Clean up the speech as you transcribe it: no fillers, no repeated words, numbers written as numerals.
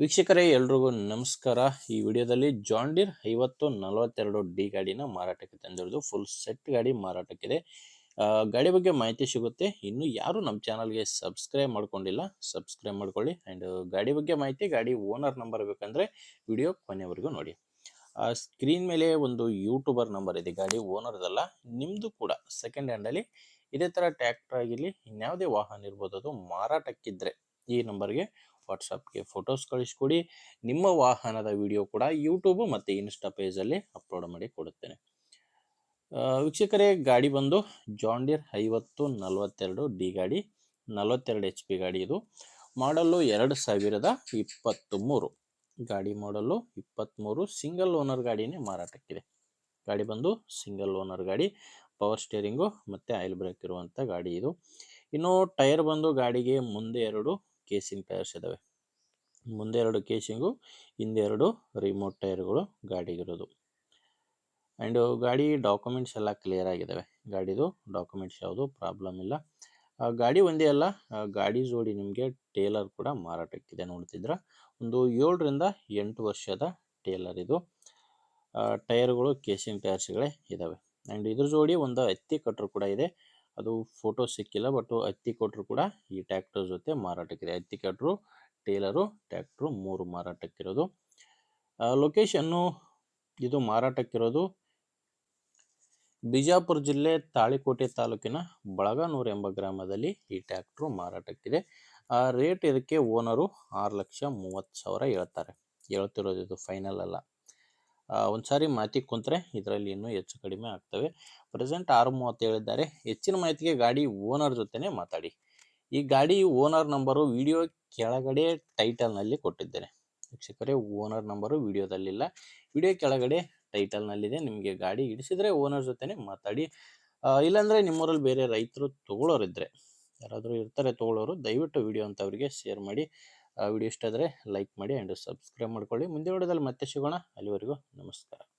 ವೀಕ್ಷಕರೇ ಎಲ್ರಿಗೂ ನಮಸ್ಕಾರ. ಈ ವಿಡಿಯೋದಲ್ಲಿ ಜಾನ್ ಡೀರ್ 5042 ಡಿ ಗಾಡಿನ ಮಾರಾಟಕ್ಕೆ ತಂದಿರೋದು. ಫುಲ್ ಸೆಟ್ ಗಾಡಿ ಮಾರಾಟಕ್ಕಿದೆ. ಗಾಡಿ ಬಗ್ಗೆ ಮಾಹಿತಿ ಸಿಗುತ್ತೆ. ಇನ್ನು ಯಾರು ನಮ್ಮ ಚಾನಲ್ಗೆ ಸಬ್ಸ್ಕ್ರೈಬ್ ಮಾಡ್ಕೊಂಡಿಲ್ಲ ಸಬ್ಸ್ಕ್ರೈಬ್ ಮಾಡ್ಕೊಳ್ಳಿ. ಆ್ಯಂಡ್ ಗಾಡಿ ಬಗ್ಗೆ ಮಾಹಿತಿ, ಗಾಡಿ ಓನರ್ ನಂಬರ್ ಬೇಕಂದರೆ ವಿಡಿಯೋ ಕೊನೆವರೆಗೂ ನೋಡಿ. ಸ್ಕ್ರೀನ್ ಮೇಲೆ ಒಂದು ಯೂಟ್ಯೂಬರ್ ನಂಬರ್ ಇದೆ, ಗಾಡಿ ಓನರ್ದಲ್ಲ, ನಿಮ್ಮದು ಕೂಡ ಸೆಕೆಂಡ್ ಹ್ಯಾಂಡಲ್ಲಿ ಇದೇ ಥರ ಟ್ರ್ಯಾಕ್ಟರ್ ಆಗಿರಲಿ ಇನ್ಯಾವುದೇ ವಾಹನ ಇರ್ಬೋದು, ಅದು ಮಾರಾಟಕ್ಕಿದ್ದರೆ ಈ ನಂಬರ್ಗೆ ವಾಟ್ಸಪ್ಗೆ ಫೋಟೋಸ್ ಕಳಿಸ್ಕೊಡಿ. ನಿಮ್ಮ ವಾಹನದ ವಿಡಿಯೋ ಕೂಡ ಯೂಟ್ಯೂಬ್ ಮತ್ತು ಇನ್ಸ್ಟಾ ಪೇಜಲ್ಲಿ ಅಪ್ಲೋಡ್ ಮಾಡಿ ಕೊಡುತ್ತೇನೆ. ವೀಕ್ಷಕರೇ, ಗಾಡಿ ಬಂದು ಜಾನ್ ಡೀರ್ 5042 ಡಿ ಗಾಡಿ, 42 HP ಗಾಡಿ. ಇದು ಮಾಡಲ್ಲು 2023 ಗಾಡಿ. ಮಾಡಲ್ಲು 23, ಸಿಂಗಲ್ ಓನರ್ ಗಾಡಿನೇ ಮಾರಾಟಕ್ಕಿದೆ. ಗಾಡಿ ಬಂದು ಸಿಂಗಲ್ ಓನರ್ ಗಾಡಿ, ಪವರ್ ಸ್ಟೇರಿಂಗು ಮತ್ತು ಆಯಿಲ್ ಬ್ರೇಕ್ ಇರುವಂಥ ಗಾಡಿ ಇದು. ಇನ್ನು ಟೈರ್ ಬಂದು ಗಾಡಿಗೆ ಮುಂದೆ 2 ಕೇಸಿಂಗ್ ಟೈರ್ಸ್ ಇದ್ದಾವೆ. ಮುಂದೆ 2 ಕೇಸಿಂಗು, ಹಿಂದೆ 2 ರಿಮೋಟ್ ಟೈರ್ಗಳು ಗಾಡಿಗಿರೋದು. ಆ್ಯಂಡ್ ಗಾಡಿ ಡಾಕ್ಯುಮೆಂಟ್ಸ್ ಎಲ್ಲ ಕ್ಲಿಯರ್ ಆಗಿದ್ದಾವೆ. ಗಾಡಿದು ಡಾಕ್ಯುಮೆಂಟ್ಸ್ ಯಾವುದು ಪ್ರಾಬ್ಲಮ್ ಇಲ್ಲ. ಗಾಡಿ ಒಂದೇ ಅಲ್ಲ, ಗಾಡಿ ಜೋಡಿ ನಿಮಗೆ ಟೇಲರ್ ಕೂಡ ಮಾರಾಟಕ್ಕಿದೆ. ನೋಡ್ತಿದ್ರ, ಒಂದು 7ರಿಂದ 8 ವರ್ಷದ ಟೇಲರ್ ಇದು. ಟೈರ್ಗಳು ಕೇಸಿಂಗ್ ಟೈರ್ಸ್ಗಳೇ ಇದ್ದಾವೆ. ಆ್ಯಂಡ್ ಇದ್ರ ಜೋಡಿ ಒಂದು ಹತ್ತಿ ಕಟ್ರು ಕೂಡ ಇದೆ. ಅದು ಫೋಟೋ ಸಿಕ್ಕಿಲ್ಲ, ಬಟ್ ಹತ್ತಿ ಕಟ್ರು ಕೂಡ ಈ ಟ್ರ್ಯಾಕ್ಟರ್ ಜೊತೆ ಮಾರಾಟಕ್ಕಿದೆ. ಹತ್ತಿ ಕಟ್ರು, ಟೇಲರು, ಟ್ರ್ಯಾಕ್ಟ್ರು 3 ಮಾರಾಟಕ್ಕಿರೋದು. ಲೊಕೇಶನ್ನು ಇದು ಮಾರಾಟಕ್ಕಿರೋದು ಬಿಜಾಪುರ ಜಿಲ್ಲೆ ತಾಳಿಕೋಟೆ ತಾಲೂಕಿನ ಬಳಗಾನೂರು ಎಂಬ ಗ್ರಾಮದಲ್ಲಿ ಈ ಟ್ರ್ಯಾಕ್ಟ್ರು ಮಾರಾಟಕ್ಕಿದೆ. ರೇಟ್ ಇದಕ್ಕೆ ಓನರು 6,30,000 ಹೇಳ್ತಾರೆ. ಹೇಳ್ತಿರೋದು ಇದು ಫೈನಲ್ ಅಲ್ಲ. ಒಂದು ಸಾರಿ ಮಾತಿಗೆ ಕುಂತ್ರೆ ಇದರಲ್ಲಿ ಇನ್ನೂ ಹೆಚ್ಚು ಕಡಿಮೆ ಆಗ್ತವೆ. ಪ್ರೆಸೆಂಟ್ 6,30 ಹೇಳಿದ್ದಾರೆ. ಹೆಚ್ಚಿನ ಮಾಹಿತಿಗೆ ಗಾಡಿ ಓನರ್ ಜೊತೆನೇ ಮಾತಾಡಿ. ಈ ಗಾಡಿ ಓನರ್ ನಂಬರು ವಿಡಿಯೋ ಕೆಳಗಡೆ ಟೈಟಲ್ನಲ್ಲಿ ಕೊಟ್ಟಿದ್ದೇನೆ. ವೀಕ್ಷಕರೇ, ಓನರ್ ನಂಬರು ವಿಡಿಯೋದಲ್ಲಿಲ್ಲ, ವಿಡಿಯೋ ಕೆಳಗಡೆ ಟೈಟಲ್ನಲ್ಲಿದೆ. ನಿಮಗೆ ಗಾಡಿ ಹಿಡಿಸಿದ್ರೆ ಓನರ್ ಜೊತೆನೇ ಮಾತಾಡಿ. ಇಲ್ಲಾಂದರೆ ನಿಮ್ಮೂರಲ್ಲಿ ಬೇರೆ ರೈತರು ತೊಗೊಳೋರಿದ್ದರೆ, ಯಾರಾದರೂ ಇರ್ತಾರೆ ತೊಗೊಳೋರು, ದಯವಿಟ್ಟು ವಿಡಿಯೋ ಅಂಥವ್ರಿಗೆ ಶೇರ್ ಮಾಡಿ. ವಿಡಿಯೋ ಇಷ್ಟ ಆದರೆ ಲೈಕ್ ಮಾಡಿ ಆ್ಯಂಡ್ ಸಬ್ಸ್ಕ್ರೈಬ್ ಮಾಡ್ಕೊಳ್ಳಿ. ಮುಂದೆ ವಿಡಿಯೋದಲ್ಲಿ ಮತ್ತೆ ಸಿಗೋಣ. ಅಲ್ಲಿವರೆಗೂ ನಮಸ್ಕಾರ.